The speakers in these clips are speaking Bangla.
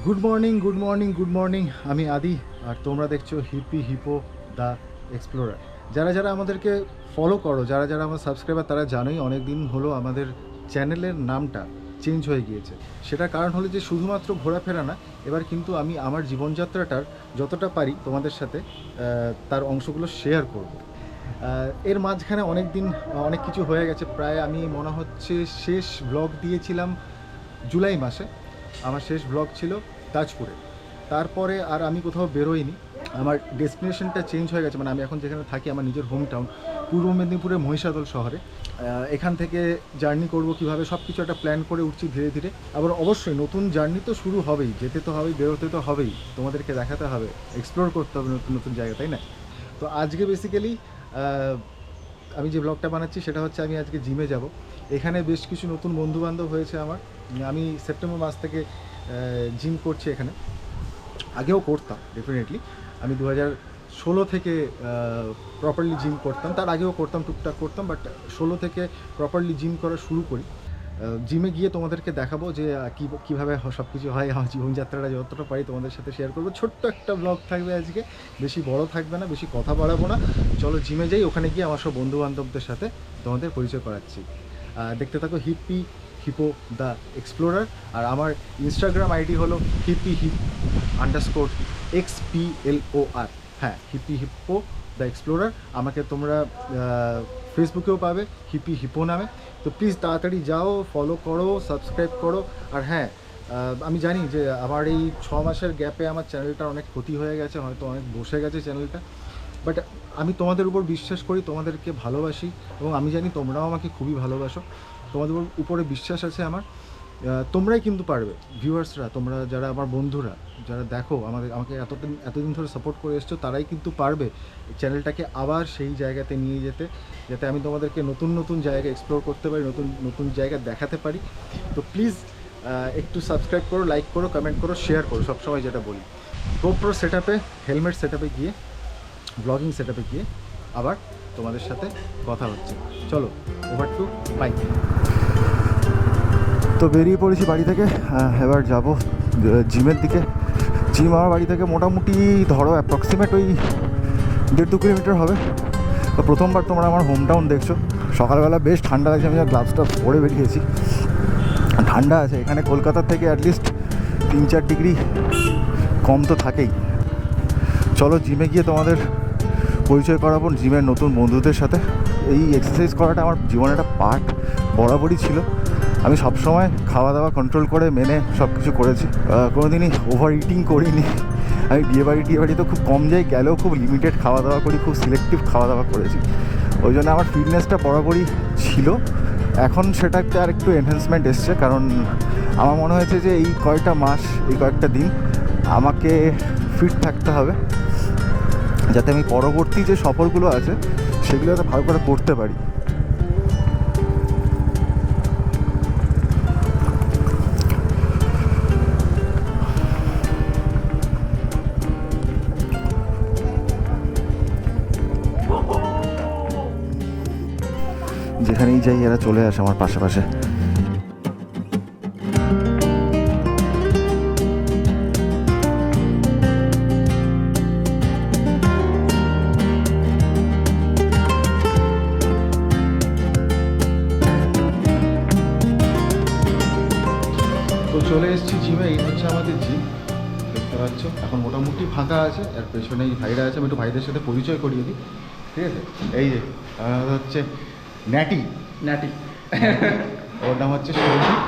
Good morning good morning good morning. আমি আদি, আর তোমরা দেখছো হিপি হিপো দ্য এক্সপ্লোরার। যারা যারা আমাদেরকে ফলো করো, যারা যারা আমার সাবস্ক্রাইবার, তারা জানোই অনেক দিন হলো আমাদের চ্যানেলের নামটা চেঞ্জ হয়ে গিয়েছে। সেটার কারণ হলো যে শুধুমাত্র ঘোরাফেরা না, এবার কিন্তু আমি আমার জীবনযাত্রাটার যতটা পারি তোমাদের সাথে তার অংশগুলো শেয়ার করব। এর মাঝখানে অনেক দিন অনেক কিছু হয়ে গেছে। প্রায় আমি মনে হচ্ছে শেষ ব্লগ দিয়েছিলাম জুলাই মাসে। আমার শেষ ব্লগ ছিল তাজপুরে। তারপরে আর আমি কোথাও বেরোইনি। আমার ডেস্টিনেশনটা চেঞ্জ হয়ে গেছে, মানে আমি এখন যেখানে থাকি আমার নিজের হোম টাউন পূর্ব মেদিনীপুরের মহিষাদল শহরে। এখান থেকে জার্নি করব কীভাবে, সব কিছু একটা প্ল্যান করে উঠছি ধীরে ধীরে। আবার অবশ্যই নতুন জার্নি তো শুরু হবেই, যেতে তো হবেই, বেরোতে তো হবেই, তোমাদেরকে দেখাতে হবে, এক্সপ্লোর করতে হবে নতুন নতুন জায়গা, তাই না? তো আজকে বেসিক্যালি আমি যে ব্লগটা বানাচ্ছি সেটা হচ্ছে আমি আজকে জিমে যাব। এখানে বেশ কিছু নতুন বন্ধুবান্ধব হয়েছে আমার। আমি সেপ্টেম্বর মাস থেকে জিম করছি এখানে। আগেও করতাম ডেফিনেটলি, আমি 2016 থেকে প্রপারলি জিম করতাম, তার আগেও করতাম, টুকটাক করতাম, বাট 16 থেকে প্রপারলি জিম করা শুরু করি। জিমে গিয়ে তোমাদেরকে দেখাবো যে কীভাবে সব কিছু হয়। আমার জীবনযাত্রাটা যতটা পারি তোমাদের সাথে শেয়ার করবো। ছোট্ট একটা ব্লগ থাকবে আজকে, বেশি বড় থাকবে না, বেশি কথা বাড়াবো না। চলো জিমে যাই, ওখানে গিয়ে আমার সব বন্ধুবান্ধবদের সাথে তোমাদের পরিচয় করাচ্ছি। দেখতে থাকো হিপি হিপো দ্য এক্সপ্লোরার। আর আমার ইনস্টাগ্রাম আইডি হলো hippy_XPLOR। হ্যাঁ, হিপি হিপো দ্য এক্সপ্লোরার। আমাকে তোমরা ফেসবুকেও পাবে হিপি হিপো নামে। তো প্লিজ তাড়াতাড়ি যাও, ফলো করো, সাবস্ক্রাইব করো। আর হ্যাঁ, আমি জানি যে আমার এই 6 মাসের গ্যাপে আমার চ্যানেলটা অনেক ক্ষতি হয়ে গেছে, হয়তো অনেক বসে গেছে চ্যানেলটা, বাট আমি তোমাদের উপর বিশ্বাস করি, তোমাদেরকে ভালোবাসি, এবং আমি জানি তোমরাও আমাকে খুবই ভালোবাসো। তোমাদের উপরে বিশ্বাস আছে আমার। তোমরাই কিন্তু পারবে, ভিউয়ার্সরা, তোমরা যারা আমার বন্ধুরা, যারা দেখো আমাকে এতদিন ধরে সাপোর্ট করে এসছো, তারাই কিন্তু পারবে চ্যানেলটাকে আবার সেই জায়গাতে নিয়ে যেতে, যাতে আমি তোমাদেরকে নতুন নতুন জায়গা এক্সপ্লোর করতে পারি, নতুন নতুন জায়গা দেখাতে পারি। তো প্লিজ একটু সাবস্ক্রাইব করো, লাইক করো, কমেন্ট করো, শেয়ার করো, সবসময় যেটা বলি। গোপ্রো সেটআপে, হেলমেট সেটআপে গিয়ে, ব্লগিং সেটআপে গিয়ে আবার তোমাদের সাথে কথা হচ্ছে। চলো, ওভার টু বাইক। তো বেরিয়ে পড়েছি বাড়ি থেকে, এবার যাব জিমের দিকে। জিম আমার বাড়ি থেকে মোটামুটি ধরো অ্যাপ্রক্সিমেট ওই 1.5-2 কিলোমিটার হবে। তো প্রথমবার তোমরা আমার হোম টাউন দেখছো। সকালবেলা বেশ ঠান্ডা লাগছে, আমি গ্লাভসটা পরে বেরিয়েছি। ঠান্ডা আছে এখানে, কলকাতার থেকে অ্যাটলিস্ট 3-4 ডিগ্রি কম তো থাকেই। চলো জিমে গিয়ে তোমাদের পরিচয় করাবো জিমের নতুন বন্ধুদের সাথে। এই এক্সারসাইজ করাটা আমার জীবনের একটা পার্ট বরাবরই ছিল। আমি সবসময় খাওয়া দাওয়া কন্ট্রোল করে মেনে সব কিছু করেছি, কোনো দিনই ওভার ইটিং করিনি। আমি বিয়ে বাড়ি তো খুব কম যাই, গেলেও খুব লিমিটেড খাওয়া দাওয়া করি, খুব সিলেক্টিভ খাওয়া দাওয়া করেছি। ওই জন্য আমার ফিটনেসটা বরাবরই ছিল। এখন সেটাতে আর একটু এনহ্যান্সমেন্ট এসছে, কারণ আমার মনে হয়েছে যে এই কয়েকটা মাস, এই কয়েকটা দিন আমাকে ফিট থাকতে হবে, যাতে আমি পরবর্তী যে সফরগুলো আছে সেগুলো যাতে ভালো করে করতে পারি। যেখানেই যাই এরা চলে আসে আমার পাশে পাশে। তো চলে এসেছি জিমে, এই হচ্ছে আমাদের জিম, দেখতে পাচ্ছ। এখন মোটামুটি ফাঁকা আছে, আর পেছনে এই ভাইরা আছে, আমি একটু ভাইদের সাথে পরিচয় করিয়ে দিই, ঠিক আছে? এই যে হচ্ছে ন্যাটি, ওর নাম হচ্ছে সৌভিক,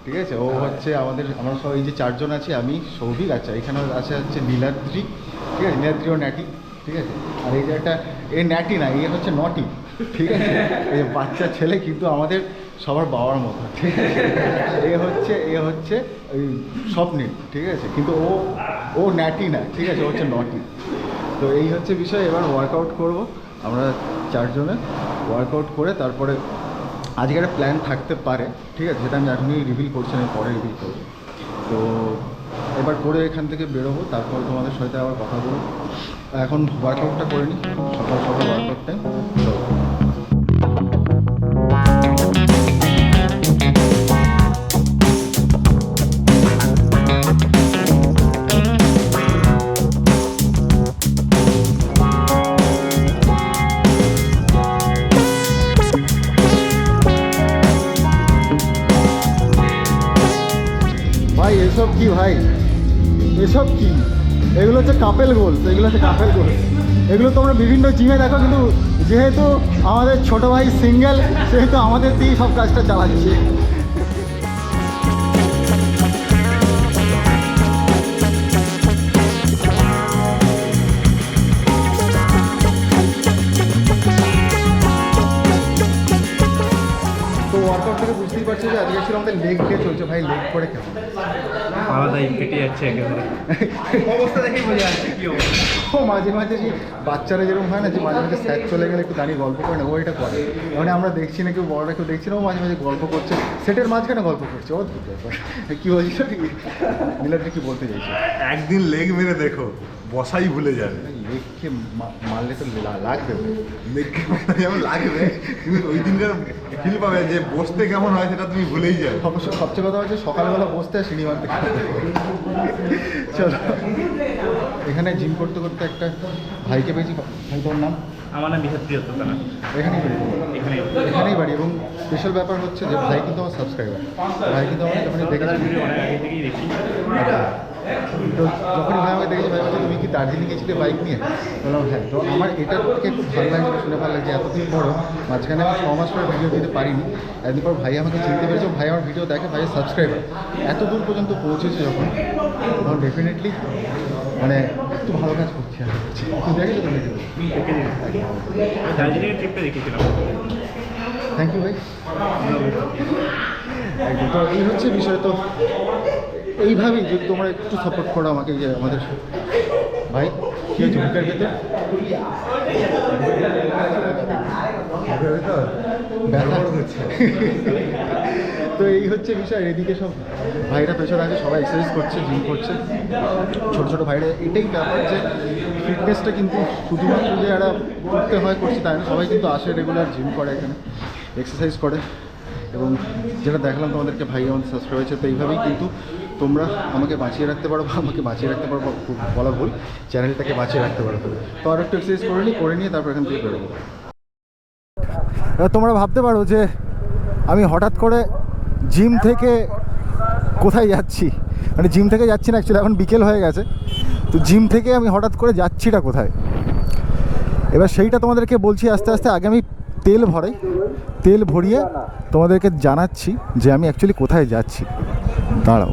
ঠিক আছে? ও হচ্ছে আমরা সব এই যে 4 জন আছি, আমি, সৌভিক, আচ্ছা এখানে আছে হচ্ছে নীলাদ্রি, ঠিক আছে? নীলাদ্রি ও ন্যাটি, ঠিক আছে? আর এই যে একটা, এ ন্যাটি না, এ হচ্ছে নটি, ঠিক আছে? এই বাচ্চা ছেলে, কিন্তু আমাদের সবার বাবার মতো, ঠিক আছে? এ হচ্ছে ওই স্বপ্নীল, ঠিক আছে? কিন্তু ও ন্যাটি না, ঠিক আছে? ও হচ্ছে নটি। তো এই হচ্ছে বিষয়। এবার ওয়ার্কআউট করব আমরা 4 জনে। ওয়ার্কআউট করে তারপরে আজকে একটা প্ল্যান থাকতে পারে, ঠিক আছে? যেটা আমি এখনই রিভিল করছি না, পরে রিভিল করবো। তো এবার করে এখান থেকে বেরোবো, তারপর তোমাদের সাথে আবার কথা বলবো। এখন ওয়ার্কআউটটা করে নিই, সকাল সকাল ওয়ার্কআউট টাইম। তো কি ভাই, এসব কি? এগুলো হচ্ছে কাপেল গোলস, এগুলো হচ্ছে কাপেল গোলস। এগুলো তোমরা বিভিন্ন জিমে দেখো, কিন্তু যেহেতু আমাদের ছোট ভাই সিঙ্গেল, সেহেতু আমাদের দিয়েই সব কাজটা চালাচ্ছে। তো ওয়ার্কআউট থেকে বুঝতেই পারছি যে আজকে ছিল আমাদের লেগ ডে চলছে। ভাই লেগ করে কেমন? আলাদাই কেটে যাচ্ছে একেবারে, অবস্থা দেখেই বোঝা যাচ্ছে কি অবস্থা। ও মাঝে মাঝে যে বাচ্চারা যেরকম হয় না, যে মাঝে মাঝে স্যাক চলে গেলে একটু দাঁড়িয়ে গল্প করে না, ও এটা করে। মানে আমরা দেখছি না, কেউ বড়রা কেউ দেখছি না, ও মাঝে মাঝে গল্প করছে, সেটের মাঝখানে গল্প করছে। অদ্ভুত ব্যাপার। কী বলছিস নীলাদ্রি, কি বলতে চাইছো? একদিন লেগ মেরে দেখো, বসাই ভুলে যাবে। লেগকে মারলে তো লাগবে। লেগকে যেমন লাগবে, কিন্তু ওই দিনকার ফিল পাবে যে বসতে কেমন হয় সেটা তুমি ভুলেই যাবে। অবশ্য সবচেয়ে কথা হচ্ছে সকালবেলা বসতে আর সিনেমা দেখতে। চলো, এখানে জিম করতে করতে একটা ভাইকে পেয়েছি। ভাই তোর নাম? আমার নাম বিহাত্রী হতো না, এখানেই বাড়ি? এখানে এখানেই বাড়ি। এবং স্পেশাল ব্যাপার হচ্ছে যে ভাই কিন্তু আমার সাবস্ক্রাইবার। ভাই কিন্তু আমাকে যখনই দেখেছি, ভিডিও অনেক আগে থেকেই দেখি। তো যখনই ভাই আমাকে দেখেছি, ভাই বলছে তুমি কি দার্জিলিং গেছিলে বাইক নিয়ে? বললাম হ্যাঁ। তো আমার এটা থেকে খুব ভালো লাগছে, শুনে ভালো লাগছে। এতদিন পর মাঝখানে আমি 6 মাস পরে ভিডিও দিতে পারিনি, একদিন পর ভাই আমাকে চিনতে পেরেছে, ভাই আমার ভিডিও দেখে, ভাইয়ের সাবস্ক্রাইবার এত দূর পর্যন্ত পৌঁছেছে যখন, তখন ডেফিনেটলি মানে একটু ভালো কাজ করছি। আর তুই দেখেছো তো ভিডিও? দার্জিলিংয়ের ট্রিপটা দেখেছিলাম। থ্যাংক ইউ ভাই। একদম। তো এই হচ্ছে বিষয়। তো এইভাবেই যদি তোমরা একটু সাপোর্ট করো আমাকে, যে আমাদের ভাই কী হচ্ছে বুকের ভেতর ব্যথা হচ্ছে। তো এই হচ্ছে বিষয়। এদিকে সব ভাইরা পেছনে আছে, সবাই এক্সারসাইজ করছে, জিম করছে, ছোটো ছোটো ভাইরা। এটাই ব্যাপার যে ফিটনেসটা কিন্তু শুধুমাত্র যে এরা করতে হয় করছে তাই না, সবাই কিন্তু আসে রেগুলার, জিম করে এখানে, এক্সারসাইজ করে। এবং যেটা দেখলাম তোমাদেরকে, ভাই আমাদের সাবস্ক্রাইব হয়েছে। তো এইভাবেই কিন্তু তোমরা আমাকে বাঁচিয়ে রাখতে পারো, বা আমাকে বাঁচিয়ে রাখতে পারো, খুব বলা ভুল, চ্যানেলটাকে বাঁচিয়ে রাখতে পারো। তো আর একটু এক্সারসাইজ করে নিয়ে তারপর এখান থেকে বেরোবো। তোমরা ভাবতে পারো যে আমি হঠাৎ করে জিম থেকে কোথায় যাচ্ছি। মানে জিম থেকে যাচ্ছি না, অ্যাকচুয়ালি এখন বিকেল হয়ে গেছে। তো জিম থেকে আমি হঠাৎ করে যাচ্ছিটা কোথায়, এবার সেইটা তোমাদেরকে বলছি আস্তে আস্তে। আগে আমি তেল ভরিয়ে তোমাদেরকে জানাচ্ছি যে আমি অ্যাকচুয়ালি কোথায় যাচ্ছি। দাঁড়াও।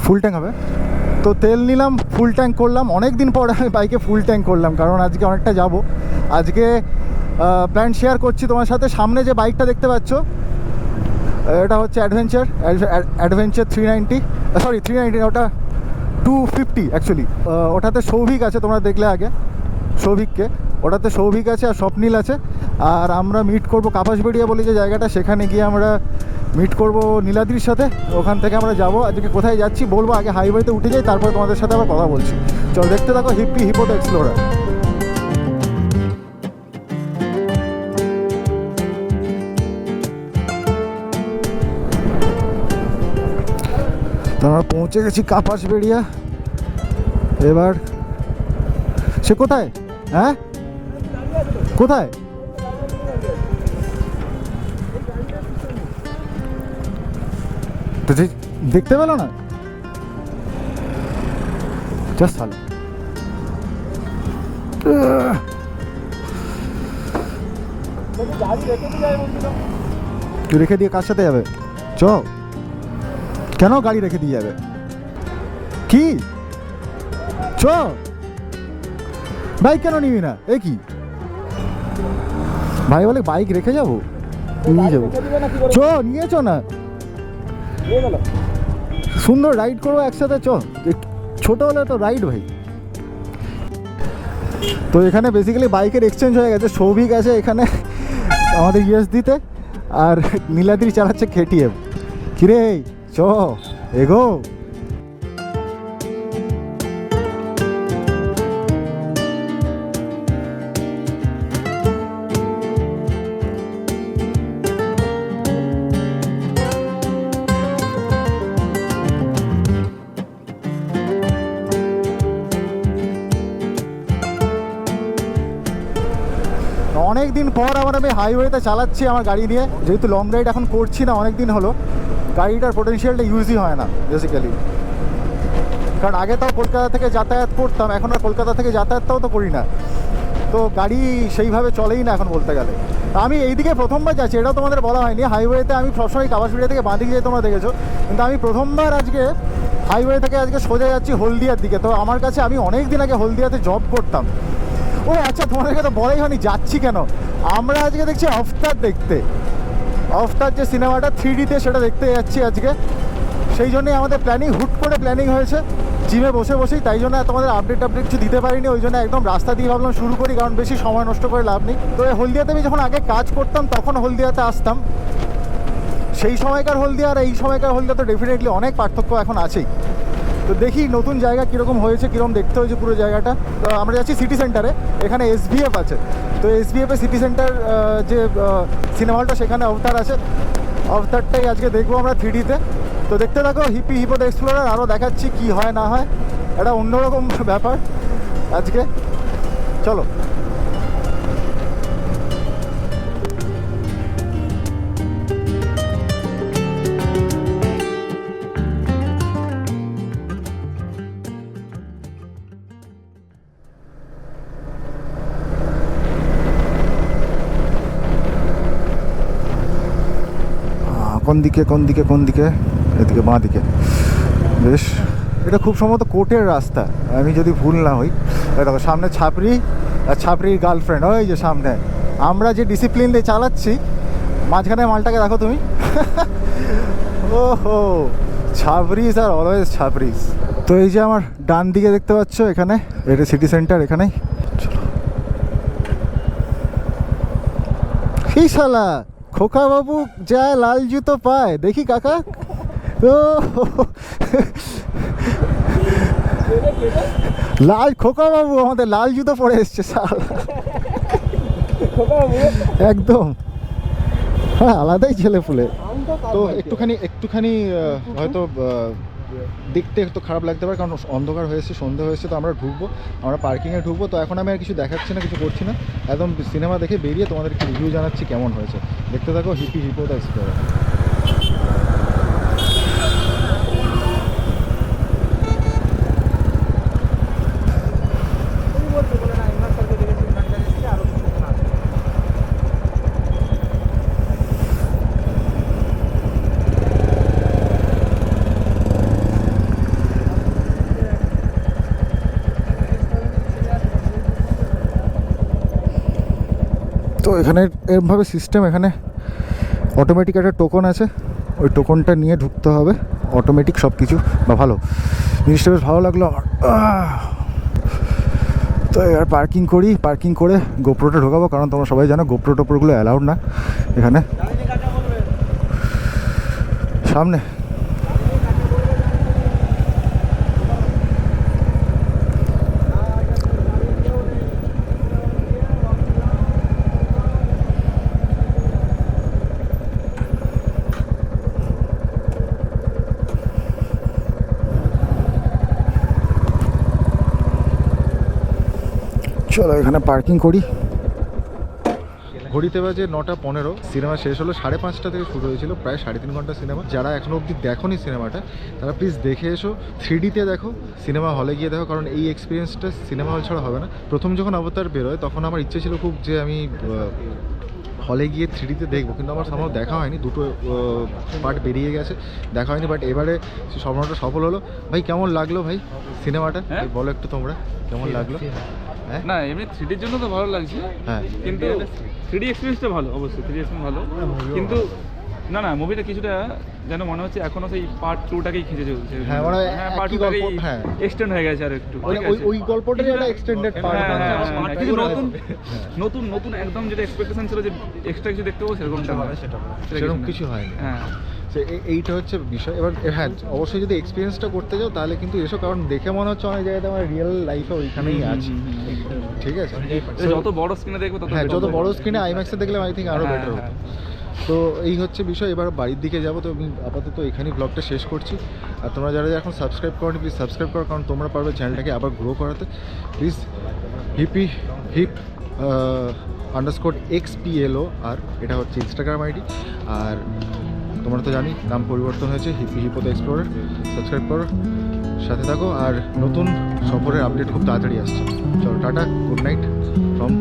ফুল ট্যাঙ্ক হবে তো তেল নিলাম, ফুল ট্যাঙ্ক করলাম। অনেক দিন পর আমি বাইকে ফুল ট্যাঙ্ক করলাম, কারণ আজকে অনেকটা যাব। আজকে প্ল্যান শেয়ার করছি তোমার সাথে। সামনে যে বাইকটা দেখতে পাচ্ছ, এটা হচ্ছে অ্যাডভেঞ্চার 390, সরি 390, ওটা 250 অ্যাকচুয়ালি। ওটাতে সৌভিক আছে, তোমরা দেখলে আগে সৌভিককে। ওটাতে সৌভিক আছে আর স্বপ্নিল আছে। আর আমরা মিট করব কাপাসবেড়িয়া বলে যে জায়গাটা, সেখানে গিয়ে আমরা মিট করব নীলাদ্রির সাথে। ওখান থেকে আমরা যাব। আজকে কোথায় যাচ্ছি বলবো, আগে হাইওয়েতে উঠে যাই, তারপরে তোমাদের সাথে আবার কথা বলছি। চল দেখতে থাকো হিপ্পি হিপো দ্য এক্সপ্লোরার। তো আমরা পৌঁছে গেছি কাপাসবেড়িয়া। এবার সে কোথায়? হ্যাঁ কোথায়? তো দেখতে পেলো না? জাস্ট ভালো। তুই রেখে দিয়ে কার সাথে যাবে? চ। কেন গাড়ি রেখে দিয়ে যাবে? কি চ, বাইক কেন নিবি না? এ কি ভাই বলে বাইক রেখে যাবো? নিয়ে যাবো। চ, নিয়ে চ না, সুন্দর রাইড করবো একসাথে। চ, ছোট হলে তো রাইড ভাই। তো এখানে বেসিক্যালি বাইকের এক্সচেঞ্জ হয়ে গেছে। সৌভিক আছে এখানে আমাদের ইউএস দিতে, আর নীলাদ্রি চালাচ্ছে KTM। কিরে চ এগো। অনেক দিন পর আবার আমি হাইওয়েতে চালাচ্ছি আমার গাড়ি নিয়ে, যেহেতু লং রাইড এখন করছি না অনেক দিন হলো, গাড়িটার পোটেনশিয়ালটা ইউজই হয় না বেসিক্যালি। কারণ আগে তাও কলকাতা থেকে যাতায়াত করতাম, এখন আর কলকাতা থেকে যাতায়াতটাও তো করি না, তো গাড়ি সেইভাবে চলেই না এখন বলতে গেলে। আমি এইদিকে প্রথমবার যাচ্ছি, এটাও তোমাদের বলা হয়নি। হাইওয়েতে আমি সবসময় কাবাসপিড়িয়া থেকে বাঁদিকে যেয়ে তোমরা দেখেছো, কিন্তু আমি প্রথমবার আজকে হাইওয়ে থেকে আজকে সোজা যাচ্ছি হলদিয়ার দিকে। তো আমার কাছে, আমি অনেক দিন আগে হলদিয়াতে জব করতাম। ও আচ্ছা, তোমাদেরকে তো বলাই হয়নি যাচ্ছি কেন। আমরা আজকে দেখছি অফতার দেখতে, অফতার যে সিনেমাটা 3Dতে, সেটা দেখতে যাচ্ছি আজকে। সেই জন্যই আমাদের প্ল্যানিং, হুট করে প্ল্যানিং হয়েছে জিমে বসে বসেই, তাই জন্য তোমাদের আপডেট কিছু দিতে পারিনি। ওই জন্য একদম রাস্তা দিয়ে ভাবলাম শুরু করি, কারণ বেশি সময় নষ্ট করে লাভ নেই। তো এই হলদিয়াতে আমি যখন আগে কাজ করতাম তখন হলদিয়াতে আসতাম, সেই সময়কার হলদিয়া আর এই সময়কার হলদিয়া তো ডেফিনেটলি অনেক পার্থক্য এখন আছেই। তো দেখি নতুন জায়গা কীরকম হয়েছে, কীরকম দেখতে হয়েছে পুরো জায়গাটা। তো আমরা যাচ্ছি সিটি সেন্টারে, এখানে SBF আছে। তো SBF সিটি সেন্টার যে সিনেমা হলটা, সেখানে অবতার আছে। অবতারটাই আজকে দেখবো আমরা 3Dতে। তো দেখতে থাকো হিপি হিপো দ্য এক্সপ্লোরার, আরও দেখাচ্ছি কি হয় না হয়, এটা অন্যরকম ব্যাপার আজকে। চলো। কোন দিকে? এদিকে, বাঁ দিকে। বেশ, এটা খুব সম্ভবত কোর্টের রাস্তা, আমি যদি ভুল না হই। দেখো সামনে ছাপরি আর ছাপরির গার্লফ্রেন্ড, ওই যে সামনে। আমরা যে ডিসিপ্লিন দিয়ে চালাচ্ছি, মাঝখানে মালটাকে দেখো তুমি। ওহো, ছাপরিস আর অলওয়েজ ছাপরিস। তো এই যে আমার ডান দিকে দেখতে পাচ্ছ, এখানে এটা সিটি সেন্টার, এখানেই। চলো। কি শালা, খোকা বাবু যায় লাল জুতো পায়, দেখি কাকা। ও লাল খোকা বাবু আমাদের লাল জুতো পরে এসছে শালা, একদম। হ্যাঁ, আলাদাই ছেলে ফুলে। তো একটুখানি হয়তো দেখতে একটু খারাপ লাগতে পারে, কারণ অন্ধকার হয়েছে, সন্ধ্যা হয়েছে। তো আমরা পার্কিংয়ে ঢুকবো। তো এখন আমি আর কিছু দেখাচ্ছি না, কিছু করছি না, একদম সিনেমা দেখে বেরিয়ে তোমাদেরকে রিভিউ জানাচ্ছি কেমন হয়েছে। দেখতে থাকো হিপি হিপো দ্য এক্সপ্লোরার। তো এখানে এরমভাবে সিস্টেম, এখানে অটোমেটিক একটা টোকন আছে, ওই টোকনটা নিয়ে ঢুকতে হবে, অটোমেটিক সব কিছু। বা ভালো জিনিসটা, বেশ ভালো লাগলো আমার। তো এবার পার্কিং করে গোপ্রোটা ঢোকাবো, কারণ তোমরা সবাই জানো গোপ্রো টোপ্রোগুলো অ্যালাউড না এখানে। সামনে চলো এখানে পার্কিং করি। ঘড়িতে বাজে 9:15। সিনেমা শেষ হলো 5:30 থেকে শুরু হয়েছিল, প্রায় 3.5 ঘন্টা সিনেমা। যারা এখনো অবধি দেখোনি সিনেমাটা, তারা প্লিজ দেখে এসো। 3Dতে দেখো, সিনেমা হলে গিয়ে দেখো, কারণ এই এক্সপিরিয়েন্সটা সিনেমা হল ছাড়া হবে না। প্রথম যখন অবতার বেরোয়, তখন আমার ইচ্ছে ছিল খুব যে আমি হলে গিয়ে 3Dতে দেখবো, কিন্তু আমার সামনে দেখা হয়নি। দুটো পার্ট বেরিয়ে গেছে, দেখা হয়নি। বাট এবারে স্বপ্নটা সফল হলো। ভাই কেমন লাগলো ভাই সিনেমাটা? বলো একটু তোমরা, কেমন লাগলো? না, এমনি 3Dর জন্য তো ভালো লাগছে, হ্যাঁ, কিন্তু 3D এক্সপিরিয়েন্সটা ভালো, অবশ্যই 3D এক্সপিরিয়েন্স ভালো। কিন্তু না, মুভিটা কিছুটা যেন মনে হচ্ছে এখনো সেই পার্ট 2টাকেই খিঁচে চলছে। হ্যাঁ, মানে পার্ট 2টাকেই এক্সটেন্ড হয়ে গেছে আর একটু। ওই গল্পটারই একটা এক্সটেন্ডেড পার্ট। কিন্তু নতুন একদম যেটা এক্সপেকটেশন ছিল যে এক্সট্রা কিছু দেখতে পাবো, সেরকম কিছু হয়নি। হ্যাঁ, এইটা হচ্ছে বিষয়। এবার হ্যাঁ, অবশ্যই যদি এক্সপিরিয়েন্সটা করতে যাও তাহলে কিন্তু এসো, কারণ দেখে মনে হচ্ছে অনেক জায়গাতে আমার রিয়েল লাইফে ওইখানেই আছি। ঠিক আছে, যত বড় স্ক্রিনে দেখবো, হ্যাঁ, যত বড় স্ক্রিনে আইম্যাক্সে দেখলে আই থিঙ্ক আরও বেটার হতো। তো এই হচ্ছে বিষয়। এবার বাড়ির দিকে যাবো। তো আমি আপাতত এখানেই ব্লগটা শেষ করছি। আর তোমরা যারা এখন সাবস্ক্রাইব করো, প্লিজ সাবস্ক্রাইব করো, কারণ তোমরা পারবে চ্যানেলটাকে আবার গ্রো করাতে। প্লিজ হিপ _XPLO আর এটা হচ্ছে ইনস্টাগ্রাম আইডি। আর তোমরা তো জানি নাম পরিবর্তন হয়েছে, hippie hippo the explorer. Subscribe করো, সাথে থাকো, আর নতুন সফরের আপডেট খুব তাড়াতাড়ি আসছে। চলো টাটা, গুড নাইট ফ্রম